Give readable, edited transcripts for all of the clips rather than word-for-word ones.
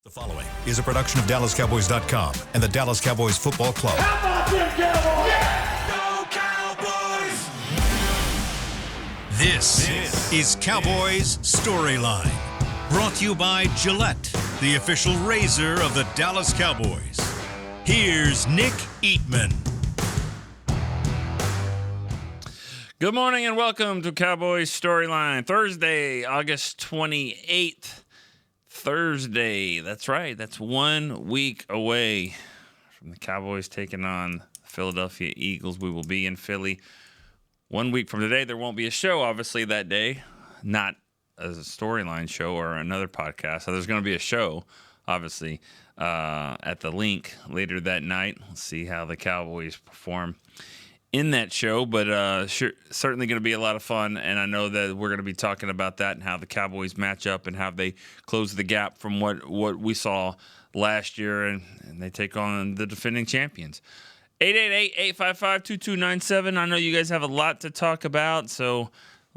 The following is a production of DallasCowboys.com and the Dallas Cowboys Football Club. How about them Cowboys? Yeah! Go Cowboys! This is Cowboys StoryLine, brought to you by Gillette, the official razor of the Dallas Cowboys. Here's Nick Eatman. Good morning and welcome to Cowboys Storyline. Thursday, August 28th. Thursday. That's right. That's 1 week away from the Cowboys taking on the Philadelphia Eagles. We will be in Philly 1 week from today. There won't be a show, obviously, that day. Not as a Storyline show or another podcast. So there's going to be a show, obviously, at the Link later that night. We'll see how the Cowboys perform in that show, but certainly going to be a lot of fun, and I know that we're going to be talking about that and how the Cowboys match up and how they close the gap from what we saw last year, and they take on the defending champions. 888-855-2297. I know you guys have a lot to talk about, so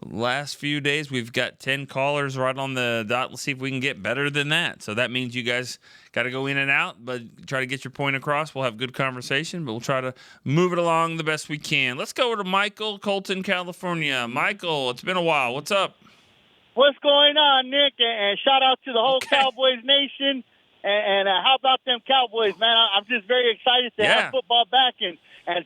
last few days we've got 10 callers right on the dot. Let's see if we can get better than that. So that means you guys got to go in and out, but try to get your point across. We'll have good conversation, but we'll try to move it along the best we can. Let's go to Michael, Colton, California. Michael, it's been a while. What's up? What's going on, Nick? And shout out to the whole Cowboys Nation. And how about them Cowboys, man? I'm just very excited to have football back. And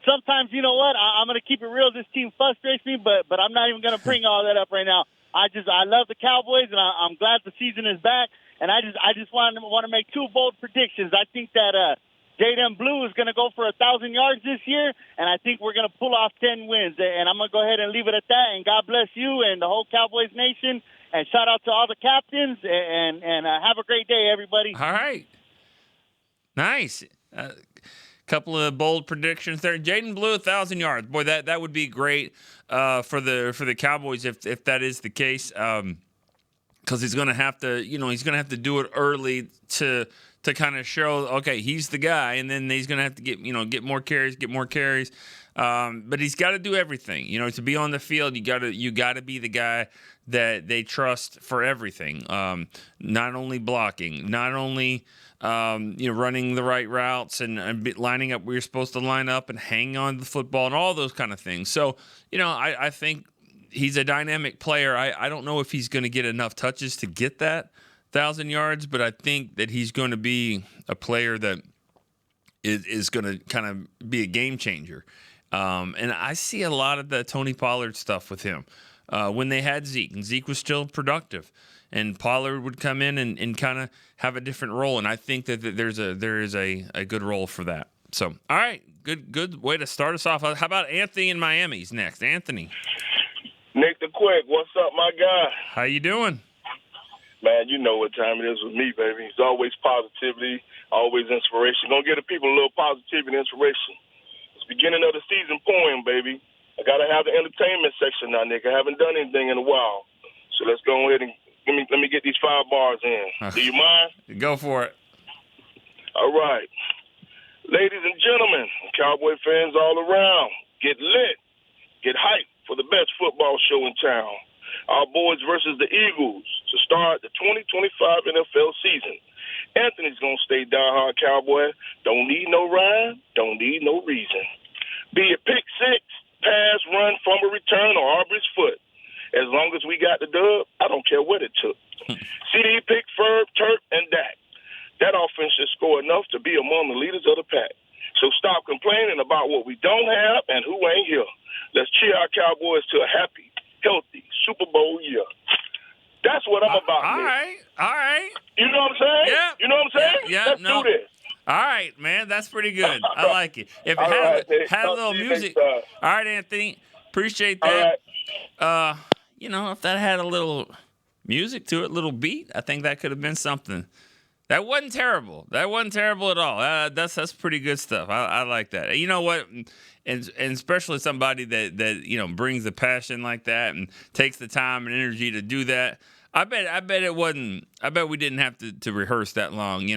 sometimes, you know what? I'm going to keep it real. This team frustrates me, but I'm not even going to bring all that up right now. I love the Cowboys, and I'm glad the season is back. And I just want to make two bold predictions. I think that Jaden Blue is going to go for 1,000 yards this year, and I think we're going to pull off 10 wins. And I'm going to go ahead and leave it at that. And God bless you and the whole Cowboys Nation. And shout out to all the captains. And have a great day, everybody. All right. Nice. Couple of bold predictions there. Jaden Blue, 1,000 yards. Boy, that would be great for the Cowboys if that is the case. Because he's going to have to, do it early to kind of show, okay, he's the guy, and then he's going to have to get more carries. But he's got to do everything. To be on the field, you got to be the guy that they trust for everything. Not only blocking, not only running the right routes and lining up where you're supposed to line up and hang on to the football and all those kind of things. So, I think he's a dynamic player. I don't know if he's going to get enough touches to get that 1,000 yards, but I think that he's going to be a player that is going to kind of be a game changer. And I see a lot of the Tony Pollard stuff with him. When they had Zeke, and Zeke was still productive, and Pollard would come in and kind of have a different role, and I think that there is a good role for that. So, all right, good way to start us off. How about Anthony in Miami? He's next. Anthony. Nick the Quick, what's up, my guy? How you doing? Man, you know what time it is with me, baby. It's always positivity, always inspiration. Gonna give the people a little positivity and inspiration. It's the beginning of the season poem, baby. I gotta have the entertainment section now, Nick. I haven't done anything in a while. So let's go ahead and let me get these 5 bars in. Do you mind? Go for it. All right. Ladies and gentlemen, Cowboy fans all around, get lit, get hyped for the best football show in town. Our boys versus the Eagles to start the 2025 NFL season. Anthony's going to stay diehard Cowboy. Don't need no rhyme, don't need no reason. Be it pick six, pass, run, fumble, return, or Aubrey's foot. As long as we got the dub, I don't care what it took. CD, Pick, Ferb, Turk, and Dak. That offense should score enough to be among the leaders of the pack. So stop complaining about what we don't have and who ain't here. Let's cheer our Cowboys to a happy, healthy Super Bowl year. That's what I'm about. All right. You know what I'm saying? Yeah. You know what I'm saying? Yeah. Let's do this. All right, man. That's pretty good. I like it. If it had a little music. All right, Anthony. Appreciate that. All right. If that had a little music to it, a little beat, I think that could have been something. That wasn't terrible. That wasn't terrible at all. That's pretty good stuff. I like that. You know what? And especially somebody that brings the passion like that and takes the time and energy to do that. I bet it wasn't. I bet we didn't have to rehearse that long.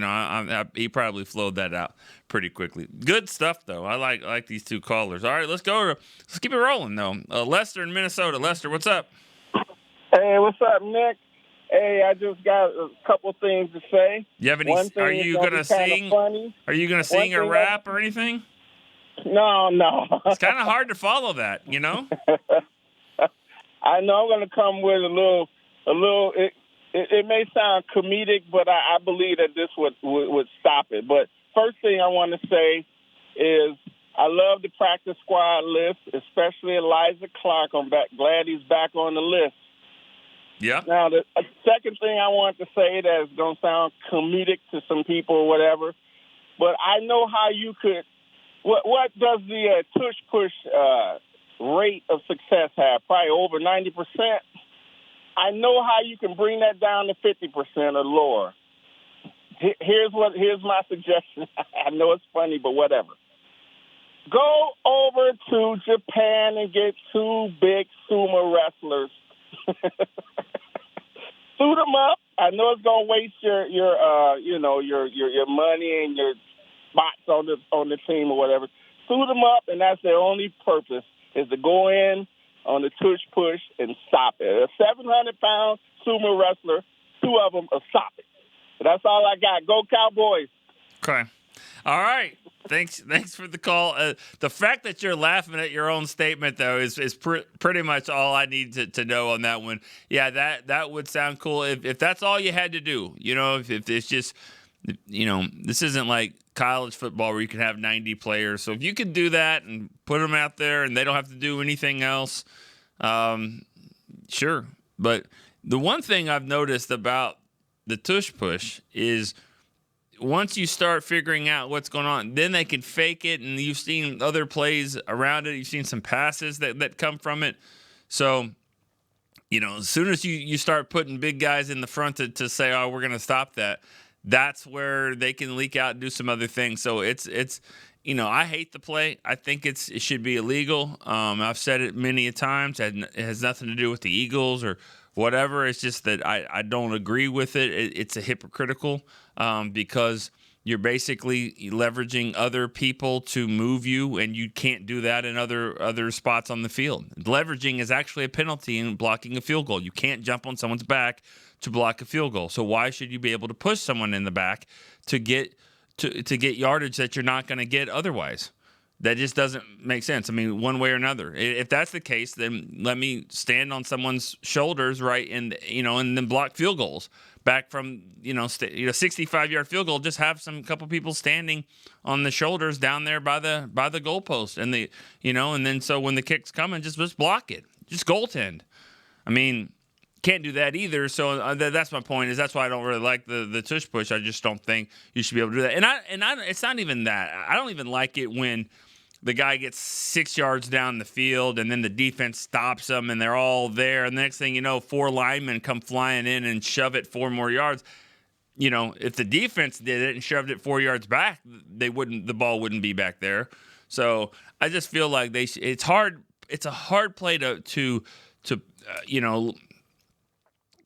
He probably flowed that out pretty quickly. Good stuff though. I like these two callers. All right, let's keep it rolling though. Lester in Minnesota. Lester, what's up? Hey, what's up, Nick? Hey, I just got a couple things to say. You have any? One thing Are you gonna gonna be kinda sing? funny. Are you gonna sing or rap or anything? No. It's kind of hard to follow that, you know. I know I'm going to come with a little. It may sound comedic, but I believe that this would stop it. But first thing I want to say is I love the practice squad list, especially Elijah Clark. I'm glad he's back on the list. Yeah. Now, the second thing I want to say that is going to sound comedic to some people or whatever, but I know how you could. What does the tush push rate of success have? Probably over 90%. I know how you can bring that down to 50% or lower. Here's my suggestion. I know it's funny, but whatever. Go over to Japan and get 2 big sumo wrestlers. Suit them up. I know it's gonna waste your money and your spots on the team or whatever. Suit them up, and that's their only purpose is to go in on the tush push and stop it. A 700-pound sumo wrestler, 2 of them will stop it. That's all I got. Go Cowboys. Okay. All right. Thanks for the call. The fact that you're laughing at your own statement, though, is pretty much all I need to know on that one. Yeah, that would sound cool if that's all you had to do. You know, if it's just, you know, this isn't like college football where you can have 90 players. So if you could do that and put them out there and they don't have to do anything else, sure. But the one thing I've noticed about the tush push is once you start figuring out what's going on, then they can fake it, and you've seen other plays around it. You've seen some passes that come from it. So, you know, as soon as you start putting big guys in the front to say, oh, we're going to stop that, that's where they can leak out and do some other things. So it's you know, I hate the play. I think it should be illegal. I've said it many a times. It has nothing to do with the Eagles or whatever. It's just that I don't agree with it. It's a hypocritical because you're basically leveraging other people to move you, and you can't do that in other spots on the field. Leveraging is actually a penalty in blocking a field goal. You can't jump on someone's back to block a field goal. So why should you be able to push someone in the back to get yardage that you're not going to get otherwise? That just doesn't make sense. I mean, one way or another. If that's the case, then let me stand on someone's shoulders, right, and then block field goals back from 65-yard field goal. Just have couple people standing on the shoulders down there by the goalpost, and then so when the kick's coming, just block it, just goaltend. I mean, can't do that either. So that's my point. Is that's why I don't really like the tush push. I just don't think you should be able to do that. And I it's not even that. I don't even like it when the guy gets 6 yards down the field and then the defense stops them and they're all there. And the next thing you know, 4 linemen come flying in and shove it 4 more yards. You know, if the defense did it and shoved it 4 yards back, the ball wouldn't be back there. So I just feel like it's hard. It's a hard play to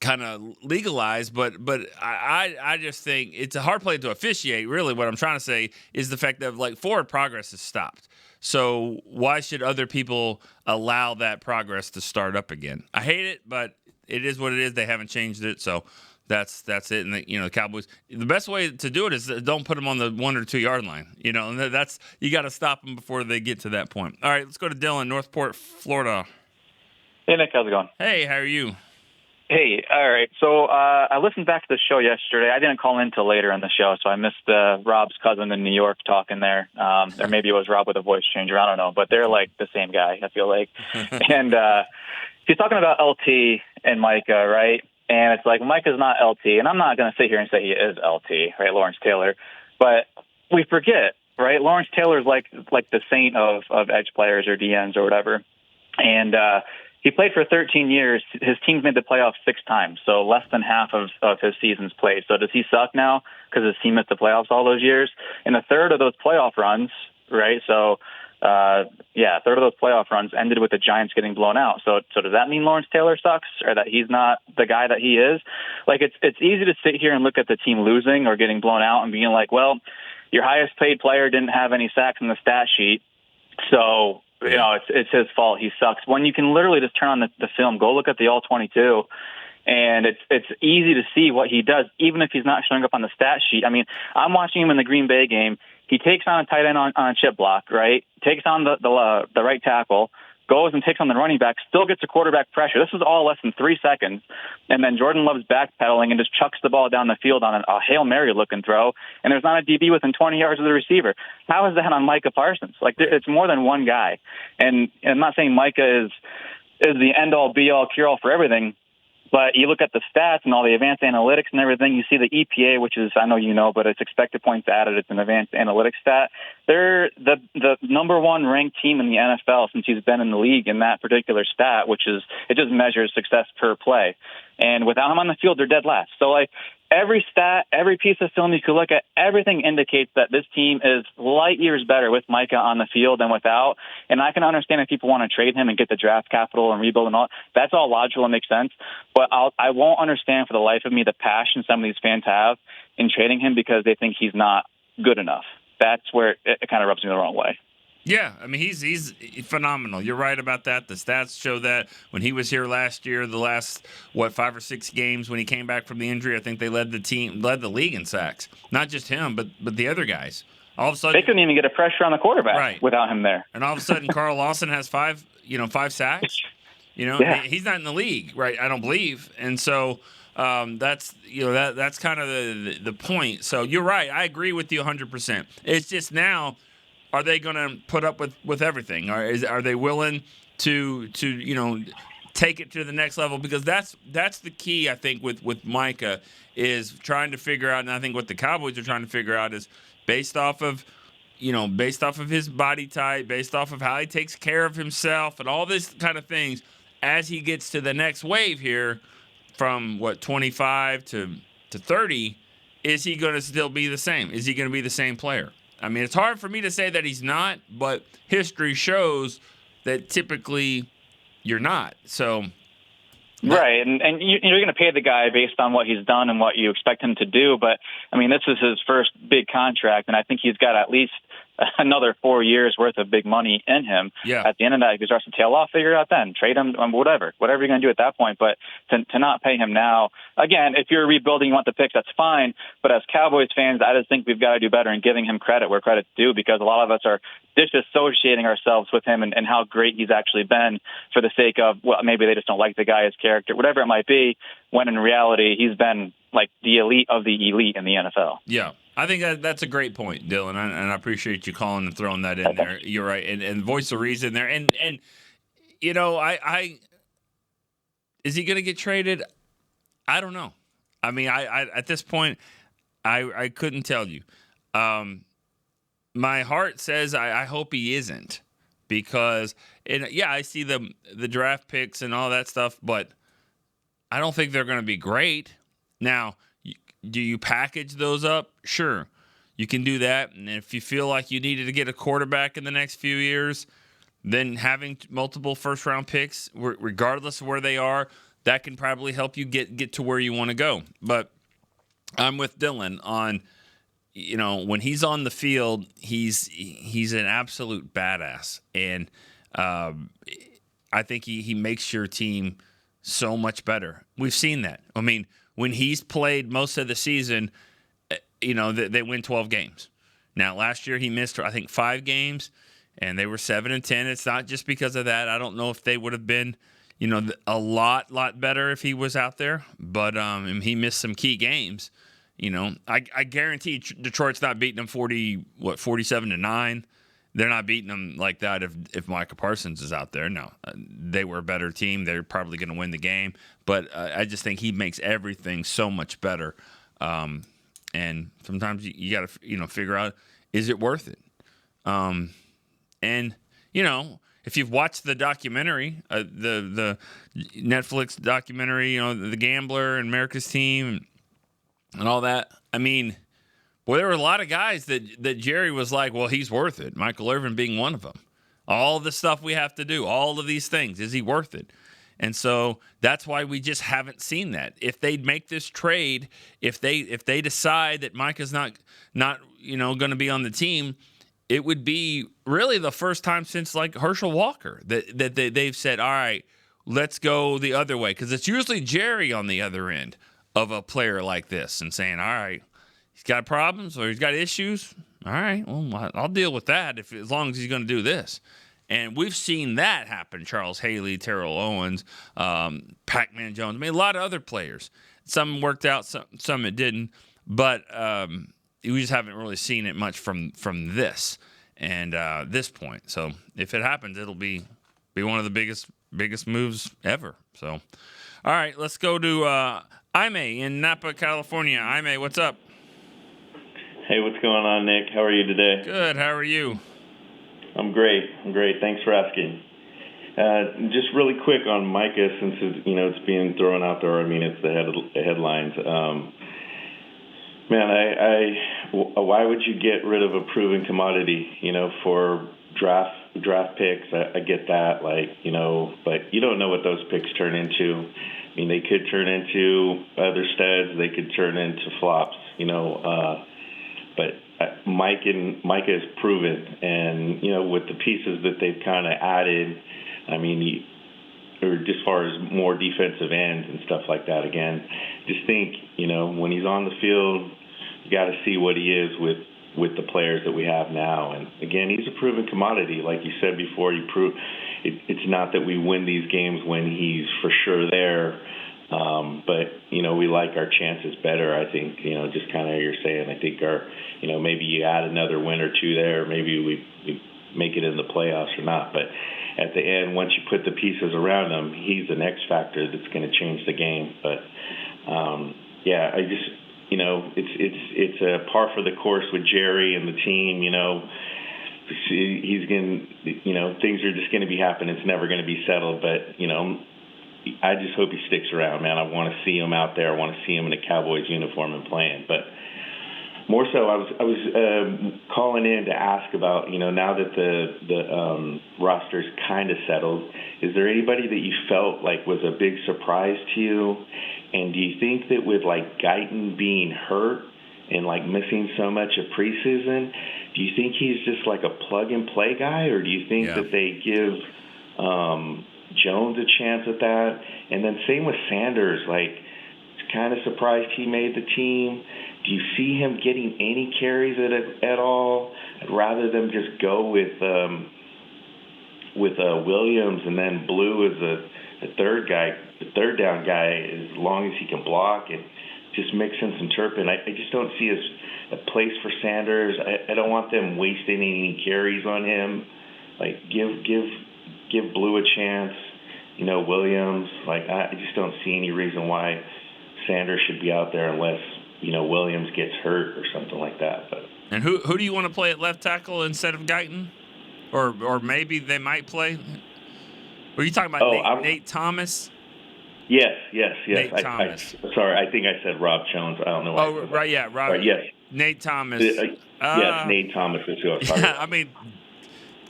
kind of legalized, but I just think it's a hard play to officiate. Really, what I'm trying to say is the fact that like forward progress has stopped. So why should other people allow that progress to start up again? I hate it, but it is what it is. They haven't changed it, so that's it. And the Cowboys. The best way to do it is don't put them on the 1 or 2 yard line. And that's you got to stop them before they get to that point. All right, let's go to Dylan, Northport, Florida. Hey Nick, how's it going? Hey, how are you? Hey, all right. So I listened back to the show yesterday. I didn't call in till later in the show, so I missed Rob's cousin in New York talking there. Or maybe it was Rob with a voice changer. I don't know. But they're like the same guy, I feel like. And he's talking about LT and Micah, right? And it's like Micah's not LT. And I'm not going to sit here and say he is LT, right, Lawrence Taylor. But we forget, right? Lawrence Taylor's like the saint of edge players or DNs or whatever. And he played for 13 years. His team's made the playoffs 6 times, so less than half of his seasons played. So does he suck now because his team missed the playoffs all those years? And a third of those playoff runs, right? So, a third of those playoff runs ended with the Giants getting blown out. So does that mean Lawrence Taylor sucks or that he's not the guy that he is? Like, it's easy to sit here and look at the team losing or getting blown out and being like, well, your highest paid player didn't have any sacks in the stat sheet, so it's his fault. He sucks. When you can literally just turn on the film, go look at the all-22, And it's easy to see what he does, even if he's not showing up on the stat sheet. I mean, I'm watching him in the Green Bay game. He takes on a tight end on a chip block, right? Takes on the right tackle, goes and takes on the running back, still gets a quarterback pressure. This is all less than 3 seconds. And then Jordan Love's backpedaling and just chucks the ball down the field on a Hail Mary-looking throw, and there's not a DB within 20 yards of the receiver. How is that on Micah Parsons? Like, it's more than one guy. And I'm not saying Micah is the end-all, be-all, cure-all for everything, but you look at the stats and all the advanced analytics and everything, you see the EPA, which is, I know you know, but it's expected points added. It's an advanced analytics stat. They're the number one ranked team in the NFL since he's been in the league in that particular stat, which is, it just measures success per play. And without him on the field, they're dead last. So, like, every stat, every piece of film you could look at, everything indicates that this team is light years better with Micah on the field than without. And I can understand if people want to trade him and get the draft capital and rebuild and all. That's all logical and makes sense. But I won't understand for the life of me the passion some of these fans have in trading him because they think he's not good enough. That's where it kind of rubs me the wrong way. Yeah, I mean, he's phenomenal. You're right about that. The stats show that when he was here last year, the last, 5 or 6 games when he came back from the injury, I think they led the league in sacks. Not just him, but the other guys. All of a sudden, they couldn't even get a pressure on the quarterback without him there. And all of a sudden, Carl Lawson has 5 sacks. He's not in the league, right? I don't believe. And so that's kind of the point. So you're right. I agree with you 100%. It's just now, are they going to put up with everything? Are they willing to take it to the next level? Because that's the key, I think, with Micah, is trying to figure out, and I think what the Cowboys are trying to figure out is based off of his body type, based off of how he takes care of himself and all this kind of things, as he gets to the next wave here from 25 to 30, is he going to still be the same? Is he going to be the same player? I mean, it's hard for me to say that he's not, but history shows that typically you're not. So, right, and you're going to pay the guy based on what he's done and what you expect him to do. But I mean, this is his first big contract, and I think he's got at least another 4 years worth of big money in him. Yeah. At the end of that, if he starts to tail off, figure it out then. Trade him, whatever you're going to do at that point. But to not pay him now, again, if you're rebuilding, you want the picks, that's fine. But as Cowboys fans, I just think we've got to do better in giving him credit where credit's due, because a lot of us are disassociating ourselves with him and how great he's actually been for the sake of, well, maybe they just don't like the guy, his character, whatever it might be, when in reality, he's been like the elite of the elite in the NFL. Yeah. I think that's a great point, Dylan, and I appreciate you calling and throwing that in there. You're right, and voice of reason there. And I is he going to get traded? I don't know. I mean, I at this point, I couldn't tell you. My heart says I hope he isn't, because I see the draft picks and all that stuff, but I don't think they're going to be great. Now, do you package those up? Sure, you can do that. And if you feel like you needed to get a quarterback in the next few years, then having multiple first-round picks, regardless of where they are, that can probably help you get to where you want to go. But I'm with Dylan on, when he's on the field, he's an absolute badass. And I think he makes your team so much better. We've seen that. I mean, when he's played most of the season, they win 12 games. Now, last year he missed, I think, 5 games, and they were 7-10. It's not just because of that. I don't know if they would have been, a lot better if he was out there. But he missed some key games. I guarantee Detroit's not beating them 47-9. They're not beating them like that if Micah Parsons is out there. No, they were a better team. They're probably going to win the game. But I just think he makes everything so much better. And sometimes you got to figure out, is it worth it? And if you've watched the documentary, the Netflix documentary, The Gambler and America's Team and all that, I mean, well, there were a lot of guys that Jerry was like, well, he's worth it. Michael Irvin being one of them. All the stuff we have to do, all of these things, is he worth it? And so that's why we just haven't seen that. If they make this trade, if they decide that Micah's not going to be on the team, it would be really the first time since like Herschel Walker that they've said, all right, let's go the other way, because it's usually Jerry on the other end of a player like this and saying, all right, he's got problems or he's got issues. All right, well, I'll deal with that as long as he's going to do this. And we've seen that happen. Charles Haley, Terrell Owens, Pac-Man Jones. I mean, a lot of other players. Some worked out, some it didn't. But we just haven't really seen it much from this and this point. So if it happens, it'll be one of the biggest moves ever. So, all right, let's go to Aime in Napa, California. Aime, what's up? Hey, what's going on, Nick? How are you today? Good. How are you? I'm great. Thanks for asking. Just really quick on Micah, since it's being thrown out there. I mean, it's the headlines. Why would you get rid of a proven commodity? For draft picks, I get that. But you don't know what those picks turn into. I mean, they could turn into other studs. They could turn into flops. But Micah is proven, and with the pieces that they've kind of added, I mean, or as far as more defensive ends and stuff like that. Again, just think, when he's on the field, you got to see what he is with the players that we have now. And again, he's a proven commodity, like you said before. It's not that we win these games when he's for sure there. But we like our chances better. I think just kind of you're saying. I think our maybe you add another win or two there. Maybe we make it in the playoffs or not. But at the end, once you put the pieces around him, he's an X factor that's going to change the game. But I just it's a par for the course with Jerry and the team. He's going things are just going to be happening. It's never going to be settled. But I just hope he sticks around, man. I want to see him out there. I want to see him in a Cowboys uniform and playing. But more so, I was calling in to ask about, now that the roster's kind of settled, is there anybody that you felt like was a big surprise to you? And do you think that with Guyton being hurt and missing so much of preseason, do you think he's just like a plug and play guy, or do you think that they give Jones a chance at that? And then same with Sanders, kind of surprised he made the team. Do you see him getting any carries at all? Rather than just go with Williams and then Blue as the third down guy, as long as he can block and just mix in some Turpin. I just don't see a place for Sanders. I don't want them wasting any carries on him. Give Blue a chance. Williams. I just don't see any reason why Sanders should be out there unless Williams gets hurt or something like that. But and who do you want to play at left tackle instead of Guyton, or maybe they might play? Were you talking about Nate Thomas? Yes. Nate Thomas. Sorry, I think I said Rob Jones. I don't know why. Oh, right, yeah, Rob. Right, yes. Nate Thomas. Yes, Nate Thomas is who I was talking about. I mean,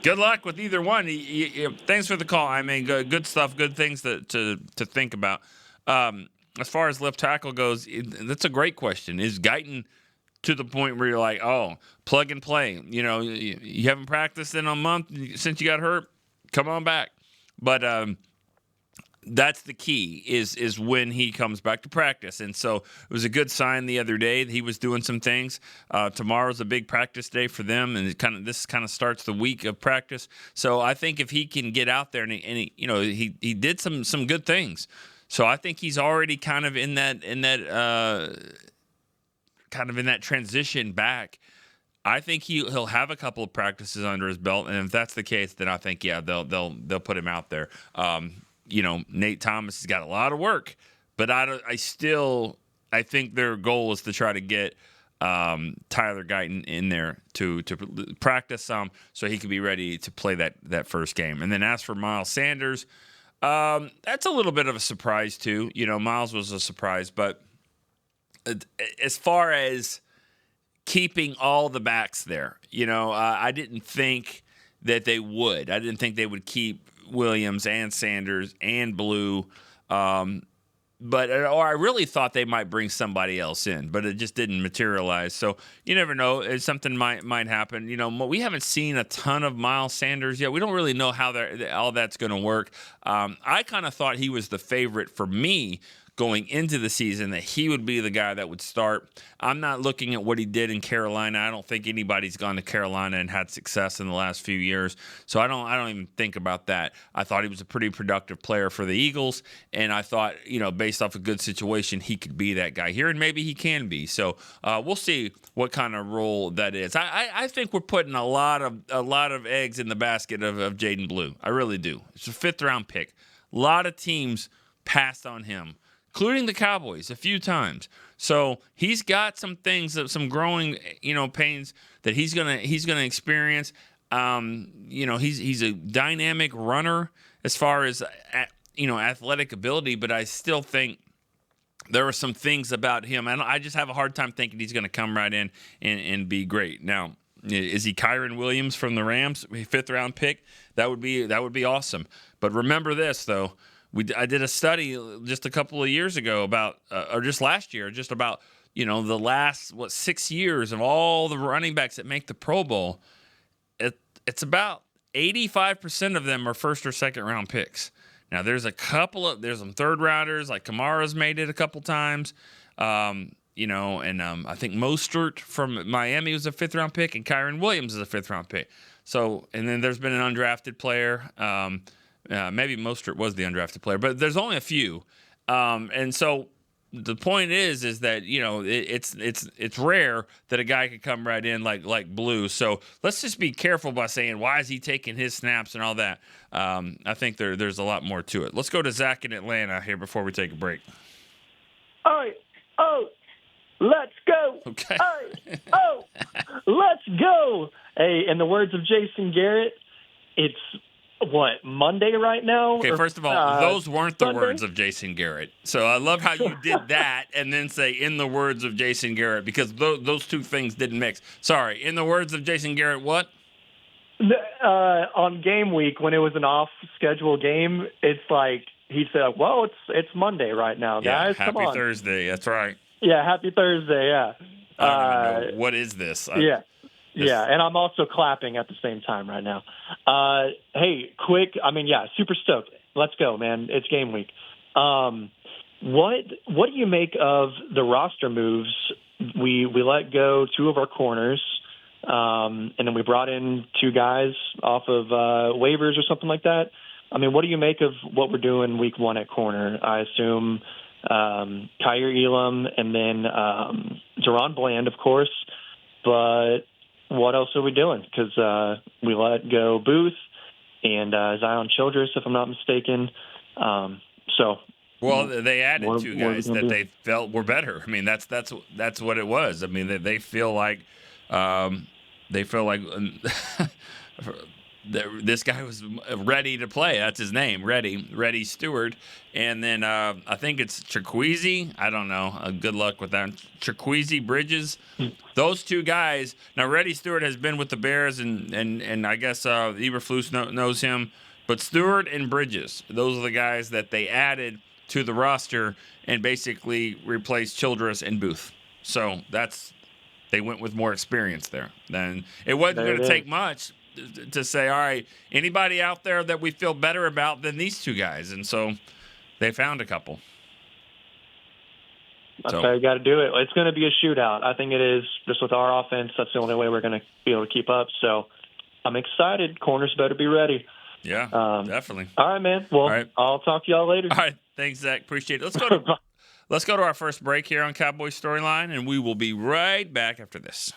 good luck with either one. Thanks for the call. I mean, good stuff, good things to think about. As far as left tackle goes, that's a great question. Is Guyton to the point where you're like, oh, plug and play? You haven't practiced in a month since you got hurt. Come on back. But that's the key is when he comes back to practice. And so it was a good sign the other day that he was doing some things. Tomorrow's a big practice day for them, and this kind of starts the week of practice. So I think if he can get out there and he did some good things. So I think he's already kind of in that transition back. I think he'll have a couple of practices under his belt, and if that's the case, then I think they'll put him out there. Nate Thomas has got a lot of work, but I think their goal is to try to get Tyler Guyton in there to practice some so he can be ready to play that first game. And then as for Miles Sanders, that's a little bit of a surprise too. Miles was a surprise, but as far as keeping all the backs there, I didn't think that they would. I didn't think they would keep Williams and Sanders and Blue. or I really thought they might bring somebody else in, but it just didn't materialize. So you never know. Something might happen. You know, we haven't seen a ton of Miles Sanders yet. We don't really know how all that's going to work. I kind of thought he was the favorite for me going into the season, that he would be the guy that would start. I'm not looking at what he did in Carolina. I don't think anybody's gone to Carolina and had success in the last few years. So I don't even think about that. I thought he was a pretty productive player for the Eagles, and I thought, you know, based off a good situation, he could be that guy here, and maybe he can be. So we'll see what kind of role that is. I think we're putting a lot of eggs in the basket of Jaden Blue. I really do. It's a 5th-round pick. A lot of teams passed on him, including the Cowboys a few times. So he's got some things, some growing, you know, pains that he's gonna experience. You know, he's a dynamic runner as far as athletic ability, but I still think there are some things about him, and I just have a hard time thinking he's going to come right in and be great. Now, is he Kyren Williams from the Rams, 5th-round pick? That would be awesome. But remember this though. I did a study just a couple of years ago about, or just last year, just about, you know, the last, 6 years of all the running backs that make the Pro Bowl. It's about 85% of them are 1st or 2nd round picks. Now, there's some 3rd rounders, like Kamara's made it a couple times, you know, and I think Mostert from Miami was a 5th round pick, and Kyren Williams is a 5th round pick. So, and then there's been an undrafted player. Maybe Mostert was the undrafted player, but there's only a few. And so the point is that, you know, it's rare that a guy could come right in like Blue. So let's just be careful by saying, why is he taking his snaps and all that? I think there's a lot more to it. Let's go to Zach in Atlanta here before we take a break. Let's go. Okay. Let's go. Hey, in the words of Jason Garrett, it's Monday right now? Okay, first of all, those weren't the Sunday? words of Jason Garrett. So I love how you did that and then say in the words of Jason Garrett, because those two things didn't mix. Sorry, in the words of Jason Garrett, what? On game week, when it was an off-schedule game, it's like he said, well, it's Monday right now, guys. Happy Come on. Thursday. That's right. Yeah, happy Thursday, yeah. I don't even know. What is this? Yeah, and I'm also clapping at the same time right now. Hey, super stoked. Let's go, man. It's game week. What do you make of the roster moves? We let go 2 of our corners, and then we brought in 2 guys off of waivers or something like that. I mean, what do you make of what we're doing week 1 at corner? I assume Kyer Elam and then Deron Bland, of course, but what else are we doing? Because we let go Booth and Zion Childress, if I'm not mistaken. Well, they added 2 guys that they felt were better. I mean, that's what it was. I mean, they feel like this guy was ready to play. That's his name, Ready Stewart. And then I think it's Chikwueze. I don't know. Good luck with that. Chikwueze, Bridges. Those 2 guys. Now, Ready Stewart has been with the Bears, and I guess Eberflus knows him. But Stewart and Bridges, those are the guys that they added to the roster and basically replaced Childress and Booth. So they went with more experience there. Then it wasn't going to take much to say, all right, anybody out there that we feel better about than these 2 guys? And so they found a couple. That's how you got to do it. It's going to be a shootout. I think it is. Just with our offense, that's the only way we're going to be able to keep up. So I'm excited. Corners better be ready. Yeah, definitely. All right, man. Well, right. I'll talk to y'all later. All right. Thanks, Zach. Appreciate it. Let's go to our first break here on Cowboys Storyline, and we will be right back after this.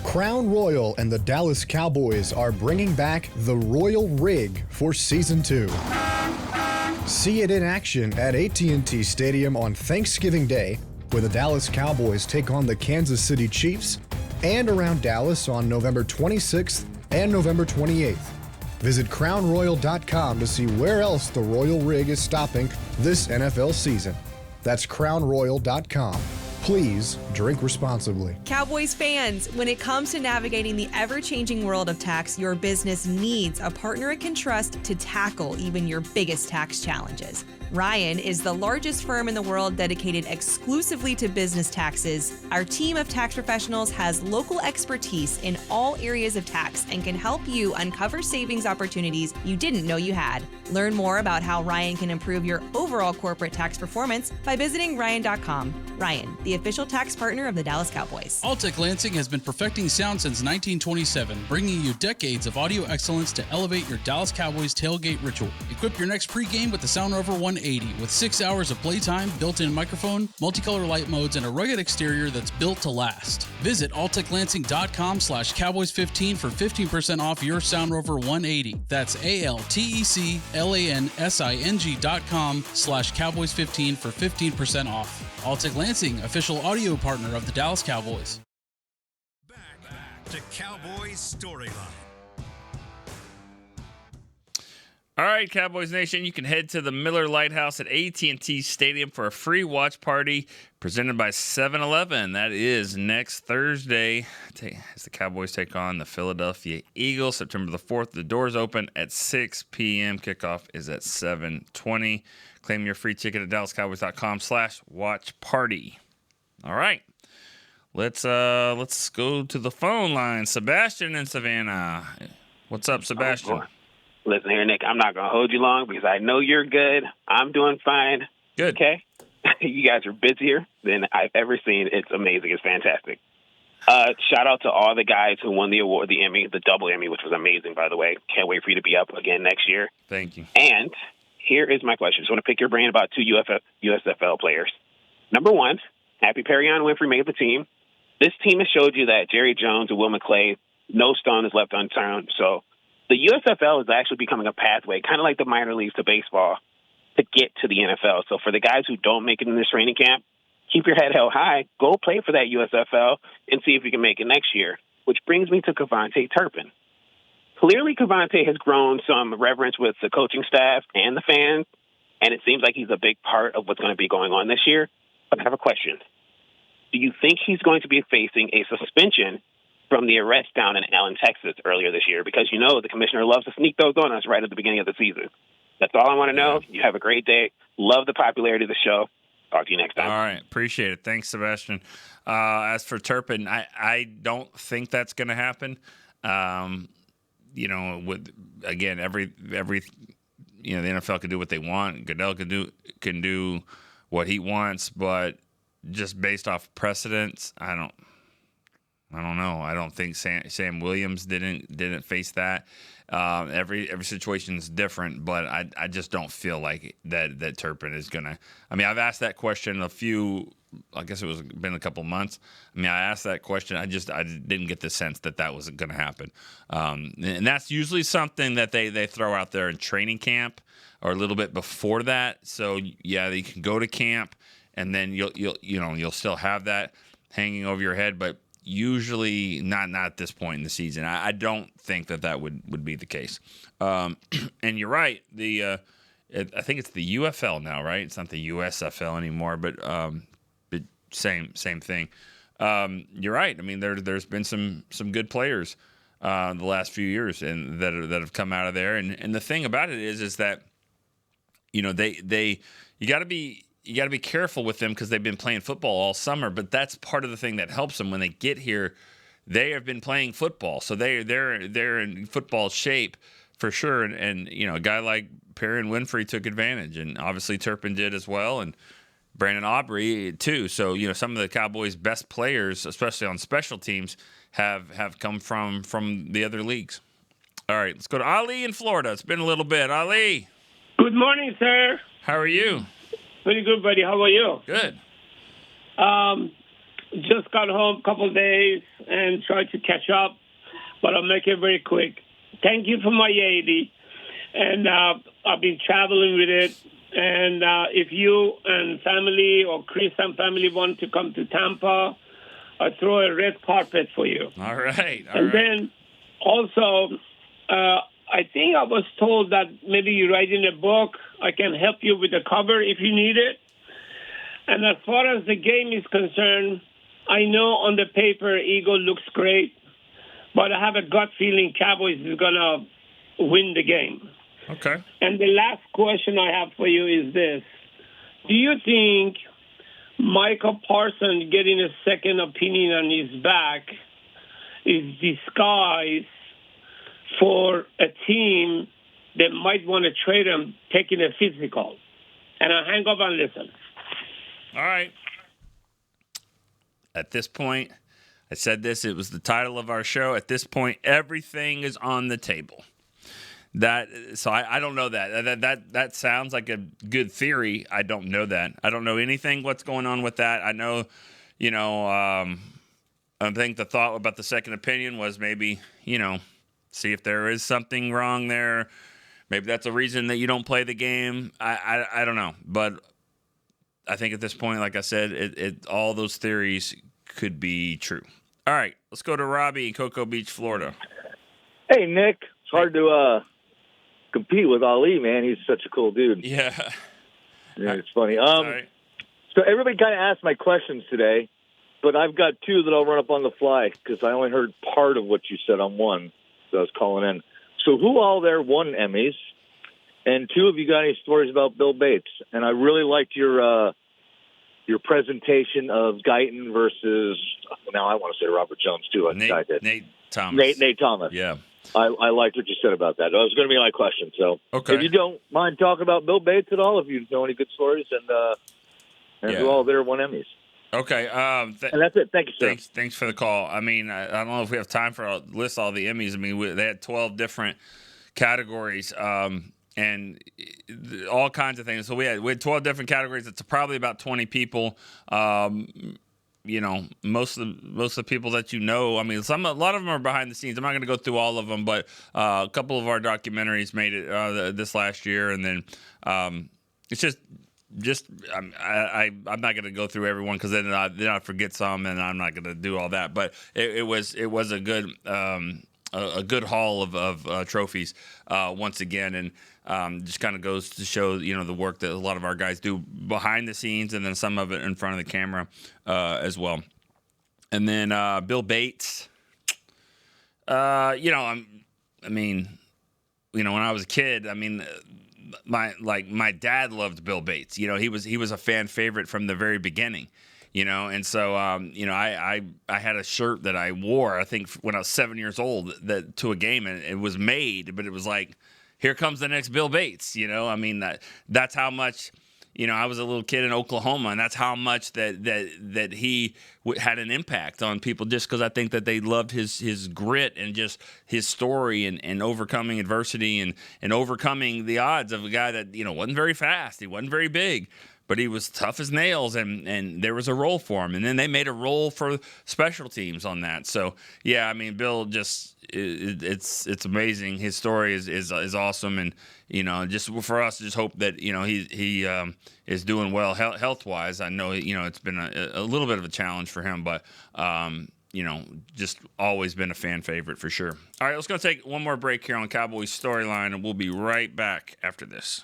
Crown Royal and the Dallas Cowboys are bringing back the Royal Rig for Season 2. See it in action at AT&T Stadium on Thanksgiving Day, where the Dallas Cowboys take on the Kansas City Chiefs, and around Dallas on November 26th and November 28th. Visit crownroyal.com to see where else the Royal Rig is stopping this NFL season. That's crownroyal.com. Please drink responsibly. Cowboys fans, when it comes to navigating the ever-changing world of tax, your business needs a partner it can trust to tackle even your biggest tax challenges. Ryan is the largest firm in the world dedicated exclusively to business taxes. Our team of tax professionals has local expertise in all areas of tax and can help you uncover savings opportunities you didn't know you had. Learn more about how Ryan can improve your overall corporate tax performance by visiting Ryan.com. Ryan, the official tax partner of the Dallas Cowboys. Altec Lansing has been perfecting sound since 1927, bringing you decades of audio excellence to elevate your Dallas Cowboys tailgate ritual. Equip your next pregame with the Sound Rover 180 with 6 hours of playtime, built-in microphone, multicolor light modes, and a rugged exterior that's built to last. Visit alteclansing.com/Cowboys15 for 15% off your Sound Rover 180. That's ALTECLANSING.com/Cowboys15 for 15% off. Altec Lansing, official audio partner of the Dallas Cowboys. Back to Cowboys Storyline. All right, Cowboys Nation, you can head to the Miller Lighthouse at AT&T Stadium for a free watch party presented by 7-Eleven. That is next Thursday as the Cowboys take on the Philadelphia Eagles, September the 4th. The doors open at 6 p.m. Kickoff is at 7:20. Claim your free ticket at DallasCowboys.com/watch party. All right, let's go to the phone line. Sebastian in Savannah. What's up, Sebastian? Listen here, Nick, I'm not going to hold you long because I know you're good. I'm doing fine. Good. Okay? You guys are busier than I've ever seen. It's amazing. It's fantastic. Shout out to all the guys who won the award, the Emmy, the double Emmy, which was amazing, by the way. Can't wait for you to be up again next year. Thank you. And here is my question. Just want to pick your brain about two USFL players. Number one, Happy Perrion Winfrey made the team. This team has showed you that Jerry Jones and Will McClay, no stone is left unturned. So the USFL is actually becoming a pathway, kind of like the minor leagues to baseball, to get to the NFL. So for the guys who don't make it in this training camp, keep your head held high, go play for that USFL, and see if you can make it next year. Which brings me to Kevontae Turpin. Clearly, Kevontae has grown some reverence with the coaching staff and the fans, and it seems like he's a big part of what's going to be going on this year. But I have a question. Do you think he's going to be facing a suspension from the arrest down in Allen, Texas earlier this year? Because, you know, the commissioner loves to sneak those on us right at the beginning of the season. That's all I want to know. You have a great day. Love the popularity of the show. Talk to you next time. All right. Appreciate it. Thanks, Sebastian. As for Turpin, I don't think that's going to happen. You know, with again, every you know, the NFL can do what they want. Goodell can do what he wants, but just based off precedents, I don't know. I don't think Sam Williams didn't face that. Every situation is different, but I just don't feel like that Turpin is gonna. I mean, I've asked that question I guess it was been a couple months. I mean, I asked that question. I didn't get the sense that wasn't going to happen. And that's usually something that they throw out there in training camp or a little bit before that. So yeah, you can go to camp and then you'll still have that hanging over your head, but usually not at this point in the season. I don't think that would be the case. And you're right. I think it's the UFL now, right? It's not the USFL anymore, but same thing. You're right. I mean, there's been some good players the last few years and that have come out of there. And the thing about it is that, you know, you got to be careful with them because they've been playing football all summer. But that's part of the thing that helps them when they get here. They have been playing football, so they're in football shape for sure. And you know, a guy like Perrion Winfrey took advantage, and obviously Turpin did as well, and Brandon Aubrey too. So, you know, some of the Cowboys' best players, especially on special teams, have come from the other leagues. All right, let's go to Ali in Florida. It's been a little bit. Ali. Good morning, sir. How are you? Pretty good, buddy. How are you? Good. Just got home a couple of days and tried to catch up, but I'll make it very quick. Thank you for my 80, and I've been traveling with it. And if you and family or Chris and family want to come to Tampa, I'll throw a red carpet for you. All right. Then also, I think I was told that maybe you're writing a book. I can help you with the cover if you need it. And as far as the game is concerned, I know on the paper Eagle looks great, but I have a gut feeling Cowboys is going to win the game. Okay. And the last question I have for you is this. Do you think Michael Parsons getting a second opinion on his back is disguised for a team that might want to trade him taking a physical? And I hang up and listen. All right. At this point, I said this, it was the title of our show. At this point, everything is on the table. I don't know that sounds like a good theory. I don't know that. I don't know anything what's going on with that. I know, I think the thought about the second opinion was maybe, see if there is something wrong there. Maybe that's a reason that you don't play the game. I don't know. But I think at this point, like I said, all those theories could be true. All right, let's go to Robbie in Cocoa Beach, Florida. Hey, Nick. It's hard to compete with Ali, man. He's such a cool dude. Yeah. It's funny. So everybody kind of asked my questions today, but I've got two that I'll run up on the fly because I only heard part of what you said on one, so I was calling in. So who all there won Emmys? And two, have you got any stories about Bill Bates? And I really liked your presentation of Guyton versus, now I want to say Robert Jones, too. Nate Thomas. Nate Thomas. Yeah. I liked what you said about that. That was going to be my question. So okay. If you don't mind talking about Bill Bates at all, if you know any good stories, and who all there won Emmys. Okay. And that's it. Thank you, sir. Thanks for the call. I mean, I don't know if we have time to list all the Emmys. I mean, they had 12 different categories and all kinds of things. So we had 12 different categories. It's probably about 20 people. Most of the people that I mean, a lot of them are behind the scenes. I'm not going to go through all of them, but a couple of our documentaries made it this last year, and then it's just I'm not going to go through everyone because then I forget some, and I'm not going to do all that. But it was a good haul of trophies once again, and just kind of goes to show the work that a lot of our guys do behind the scenes, and then some of it in front of the camera as well. And then Bill Bates, when I was a kid, I mean, my dad loved Bill Bates. He was a fan favorite from the very beginning. And so I had a shirt that I wore, I think when I was 7 years old, that to a game, and it was made, but it was like, here comes the next Bill Bates. I mean, that's how much, I was a little kid in Oklahoma, and that's how much that he had an impact on people, just because I think that they loved his grit and just his story and overcoming adversity and overcoming the odds of a guy that, wasn't very fast. He wasn't very big, but he was tough as nails, and there was a role for him. And then they made a role for special teams on that. So, yeah, I mean, Bill it's amazing. His story is awesome. And, just for us, just hope that, he is doing well health-wise. I know, it's been a little bit of a challenge for him, but, just always been a fan favorite for sure. All right, let's go take one more break here on Cowboys Storyline, and we'll be right back after this.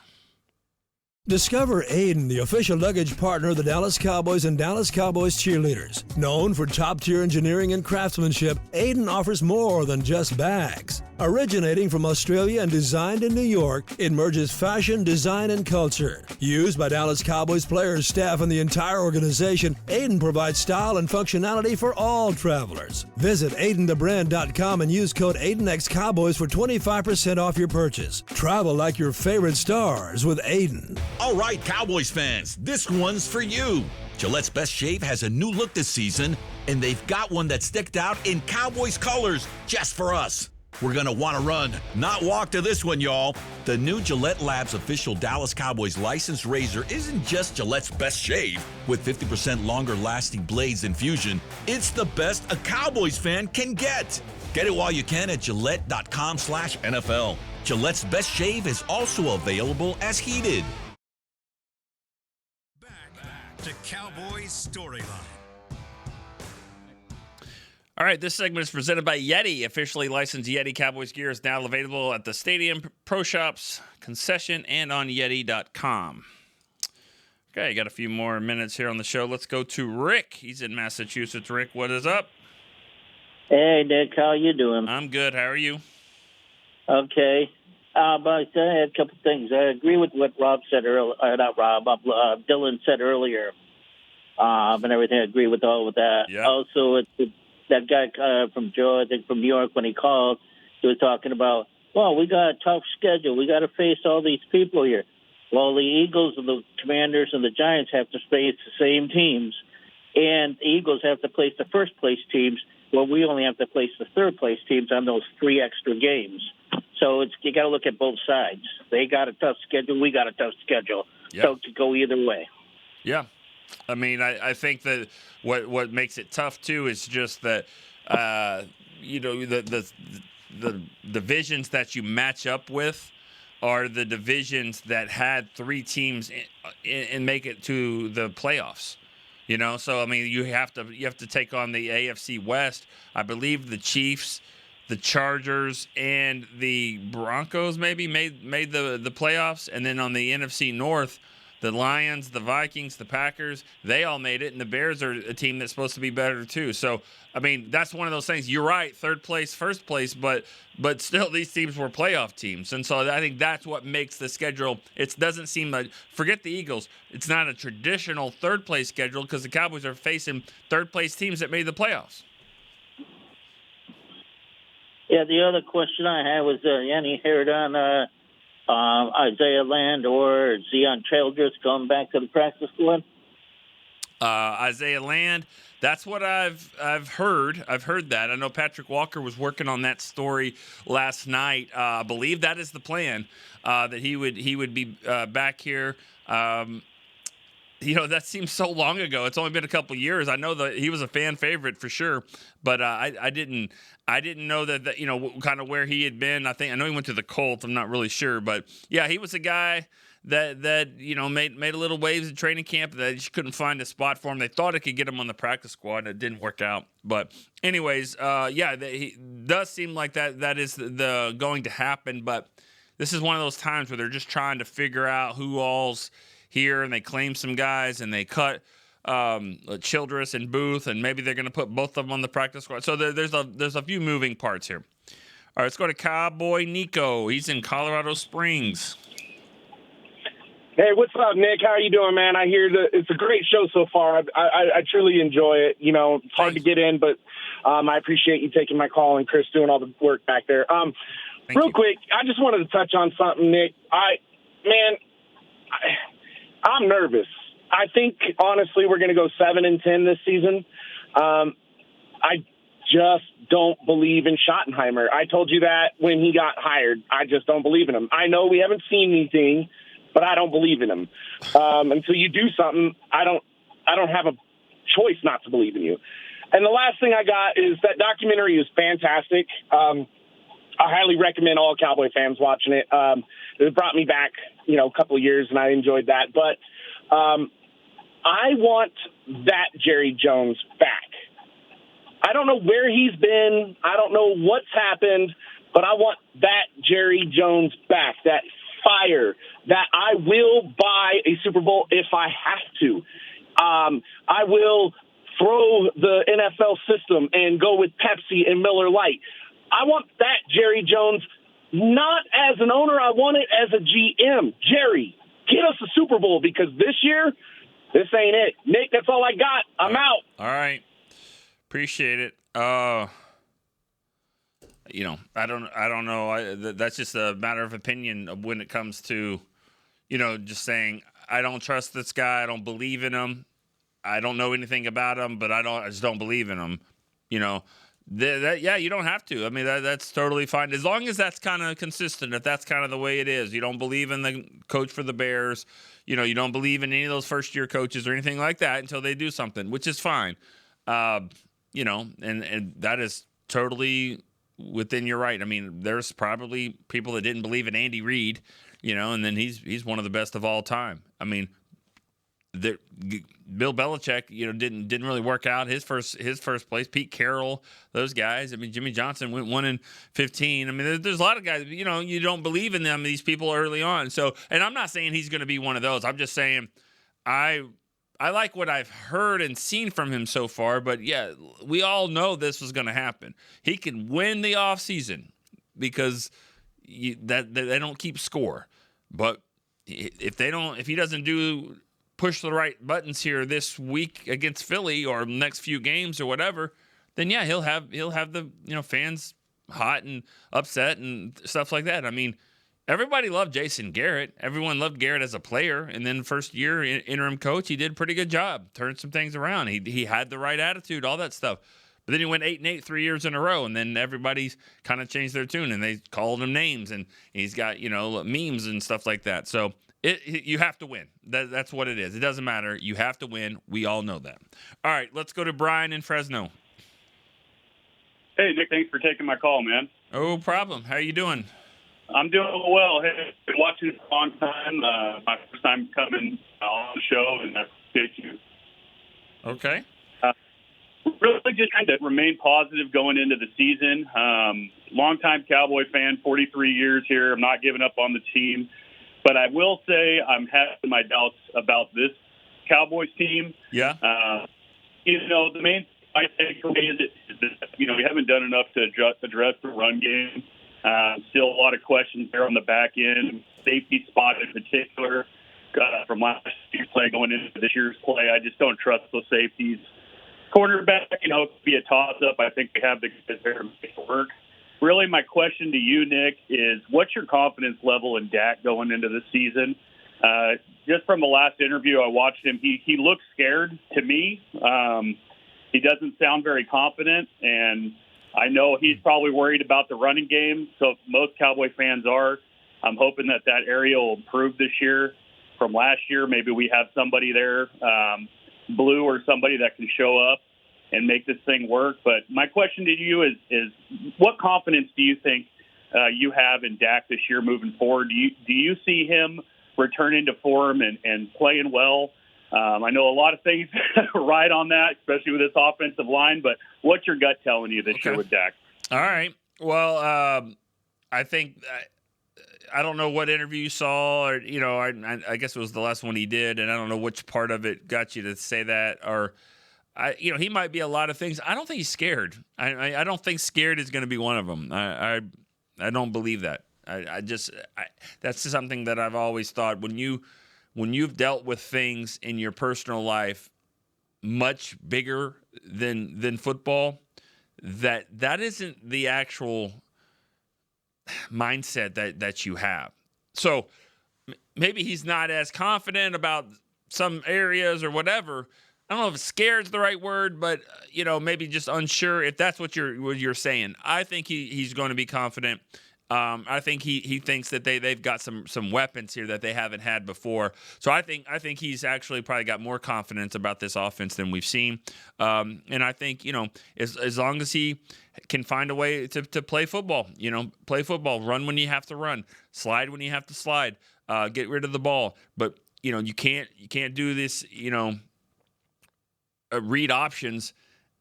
Discover Aiden, the official luggage partner of the Dallas Cowboys and Dallas Cowboys cheerleaders. Known for top-tier engineering and craftsmanship, Aiden offers more than just bags. Originating from Australia and designed in New York, it merges fashion, design, and culture. Used by Dallas Cowboys players, staff, and the entire organization, Aiden provides style and functionality for all travelers. Visit AidenTheBrand.com and use code AidenXCowboys for 25% off your purchase. Travel like your favorite stars with Aiden. All right, Cowboys fans, this one's for you. Gillette's Best Shave has a new look this season, and they've got one that sticked out in Cowboys colors just for us. We're going to want to run, not walk to this one, y'all. The new Gillette Labs official Dallas Cowboys licensed razor isn't just Gillette's best shave. With 50% longer lasting blades than Fusion, it's the best a Cowboys fan can get. Get it while you can at Gillette.com/NFL. Gillette's Best Shave is also available as heated. Back to Cowboys Storyline. All right, this segment is presented by Yeti. Officially licensed Yeti Cowboys gear is now available at the Stadium Pro Shops, concession, and on Yeti.com. Okay, got a few more minutes here on the show. Let's go to Rick. He's in Massachusetts. Rick, what is up? Hey, Nick, how you doing? I'm good. How are you? Okay. But I had a couple things. I agree with what Rob said earlier. Not Rob, Dylan said earlier, and everything. I agree with all of that. Yeah. Also, that guy from Joe, I think from New York, when he called, he was talking about, well, we got a tough schedule. We got to face all these people here. Well, the Eagles and the Commanders and the Giants have to face the same teams, and the Eagles have to place the first-place teams. Well, we only have to place the third-place teams on those 3 extra games. So you got to look at both sides. They got a tough schedule. We got a tough schedule. Yep. So it could go either way. Yeah. I mean, I think that what makes it tough, too, is just that, the divisions that you match up with are the divisions that had 3 teams and make it to the playoffs. So I mean, you have to take on the AFC West. I believe the Chiefs, the Chargers, and the Broncos maybe made the playoffs, and then on the NFC North, the Lions, the Vikings, the Packers, they all made it, and the Bears are a team that's supposed to be better too. So, I mean, that's one of those things. You're right, third place, first place, but still these teams were playoff teams. And so I think that's what makes the schedule. It doesn't seem like, forget the Eagles, it's not a traditional third place schedule because the Cowboys are facing third place teams that made the playoffs. Yeah, the other question I had was, any heard on Isaiah Land or Zion Childress going back to the practice squad? Isaiah Land, that's what I've heard. I've heard that. I know Patrick Walker was working on that story last night. I believe that is the plan, that he would be back here. That seems so long ago. It's only been a couple years. I know that he was a fan favorite for sure, but I didn't know that kind of where he had been. I know he went to the Colts. I'm not really sure, but yeah, he was a guy that made a little waves in training camp. That just couldn't find a spot for him. They thought it could get him on the practice squad, and it didn't work out. But anyways, he does seem like that is the going to happen. But this is one of those times where they're just trying to figure out who all's here, and they claim some guys, and they cut Childress and Booth, and maybe they're going to put both of them on the practice squad. So there's a few moving parts here. All right, let's go to Cowboy Nico. He's in Colorado Springs. Hey, what's up, Nick? How are you doing, man? I hear it's a great show so far. I truly enjoy it. It's hard to get in, but I appreciate you taking my call and Chris doing all the work back there. Real quick, I just wanted to touch on something, Nick. I'm nervous. I think, honestly, we're going to go 7-10 this season. I just don't believe in Schottenheimer. I told you that when he got hired. I just don't believe in him. I know we haven't seen anything, but I don't believe in him. Until you do something, I don't have a choice not to believe in you. And the last thing I got is that documentary is fantastic. I highly recommend all Cowboy fans watching it. It brought me back, a couple of years, and I enjoyed that. But I want that Jerry Jones back. I don't know where he's been. I don't know what's happened, but I want that Jerry Jones back, that fire, that I will buy a Super Bowl if I have to. I will throw the NFL system and go with Pepsi and Miller Lite. I want that Jerry Jones, not as an owner. I want it as a GM. Jerry, get us a Super Bowl, because this year, this ain't it. Nick, that's all I got. I'm out. All right. Appreciate it. I don't know. That's just a matter of opinion when it comes to, just saying, I don't trust this guy. I don't believe in him. I don't know anything about him, but I just don't believe in him. You don't have to. I mean, that's totally fine. As long as that's kind of consistent, if that's kind of the way it is. You don't believe in the coach for the Bears. You don't believe in any of those first-year coaches or anything like that until they do something, which is fine. And that is totally within your right. I mean, there's probably people that didn't believe in Andy Reid, and then he's one of the best of all time. I mean, Bill Belichick, didn't really work out his first place. Pete Carroll, those guys. I mean, Jimmy Johnson went 1-15. I mean, there's a lot of guys. You don't believe in them, these people early on. So, and I'm not saying he's going to be one of those. I'm just saying, I like what I've heard and seen from him so far. But yeah, we all know this was going to happen. He can win the offseason because that they don't keep score. But if he doesn't push the right buttons here this week against Philly or next few games or whatever, then yeah, he'll have the fans hot and upset and stuff like that. I mean, everybody loved Jason Garrett. Everyone loved Garrett as a player, and then first year interim coach, he did a pretty good job, turned some things around. He had the right attitude, all that stuff. But then he went 8-8 3 years in a row, and then everybody's kind of changed their tune, and they called him names, and he's got memes and stuff like that. So you have to win. That's what it is. It doesn't matter. You have to win. We all know that. All right, let's go to Brian in Fresno. Hey, Nick, thanks for taking my call, man. No problem. How you doing? I'm doing well. Hey, been watching for a long time. My first time coming on the show, and I appreciate you. Okay. Really just trying to remain positive going into the season. Longtime Cowboy fan, 43 years here. I'm not giving up on the team. But I will say I'm having my doubts about this Cowboys team. Yeah. The main I think for me is that, we haven't done enough to address the run game. Still a lot of questions there on the back end. Safety spot in particular from last year's play going into this year's play. I just don't trust those safeties. Cornerback, it could be a toss-up. I think they have the guys there to make it work. Really, my question to you, Nick, is what's your confidence level in Dak going into the season? Just from the last interview I watched him, he looks scared to me. He doesn't sound very confident, and I know he's probably worried about the running game, so most Cowboy fans are. I'm hoping that area will improve this year from last year. Maybe we have somebody there, Blue or somebody that can show up and make this thing work. But my question to you is what confidence do you think you have in Dak this year moving forward? Do you see him returning to form and playing well? I know a lot of things ride on that, especially with this offensive line, but what's your gut telling you this year with Dak? All right. Well, I think I don't know what interview you saw, or I guess it was the last one he did, and I don't know which part of it got you to say that. Or, he might be a lot of things. I don't think he's scared. I don't think scared is going to be one of them. I don't believe that. That's something that I've always thought when you've dealt with things in your personal life much bigger than football, that isn't the actual mindset that you have. So maybe he's not as confident about some areas or whatever. I don't know if scared is the right word, but maybe just unsure, if that's what you're saying. I think he's going to be confident. I think he thinks that they've got some weapons here that they haven't had before. So I think he's actually probably got more confidence about this offense than we've seen. And I think as long as he can find a way to play football, run when you have to run, slide when you have to slide, get rid of the ball. But you can't do this read options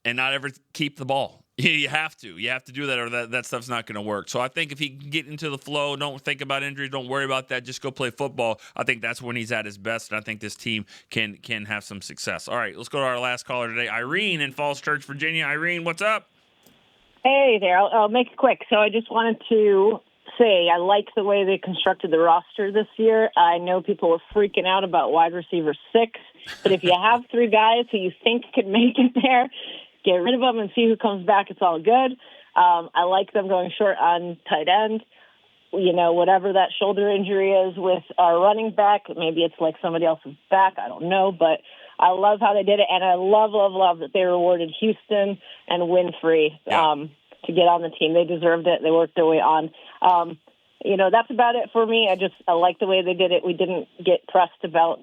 and not ever keep the ball. You have to do that, or that stuff's not going to work. So I think if he can get into the flow, don't think about injuries, don't worry about that, just go play football, I think that's when he's at his best, and I think this team can have some success. All right, let's go to our last caller today, Irene in Falls Church, Virginia. Irene, what's up? Hey there. I'll make it quick. So I just wanted to say I like the way they constructed the roster this year. I know people were freaking out about wide receiver 6, but if you have 3 guys who you think could make it there, get rid of them and see who comes back. It's all good. I like them going short on tight end. Whatever that shoulder injury is with our running back, maybe it's like somebody else's back. I don't know, but I love how they did it, and I love that they rewarded Houston and Winfrey to get on the team. They deserved it. They worked their way on. That's about it for me. I like the way they did it. We didn't get pressed about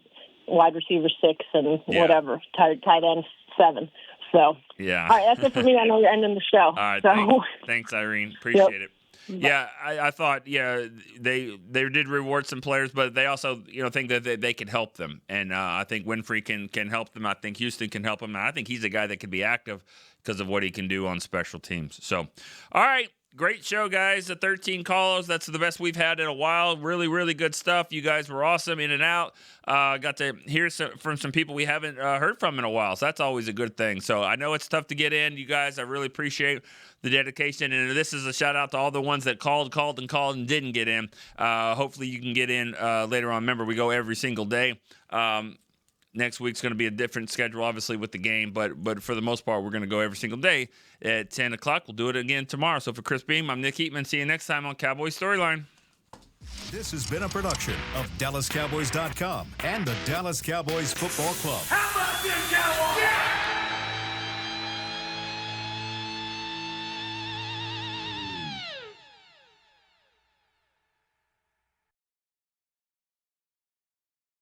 wide receiver 6 and whatever, tight end 7. So, yeah. All right, that's it for me. I know you're ending the show. All right, so. thanks, Irene. Appreciate it. Yeah, I thought, they did reward some players, but they also, think that they can help them. And I think Winfrey can help them. I think Houston can help them. And I think he's a guy that can be active because of what he can do on special teams. So, all right, Great show, guys. The 13 callers. That's the best we've had in a while. Really, really good stuff. You guys were awesome in and out. Got to hear from some people we haven't heard from in a while. So that's always a good thing. So I know it's tough to get in. You guys, I really appreciate the dedication. And this is a shout out to all the ones that called and didn't get in. Hopefully you can get in later on. Remember, we go every single day. Next week's going to be a different schedule, obviously, with the game. But for the most part, we're going to go every single day at 10 o'clock. We'll do it again tomorrow. So for Chris Beam, I'm Nick Eatman. See you next time on Cowboys Storyline. This has been a production of DallasCowboys.com and the Dallas Cowboys Football Club. How about this, Cowboys?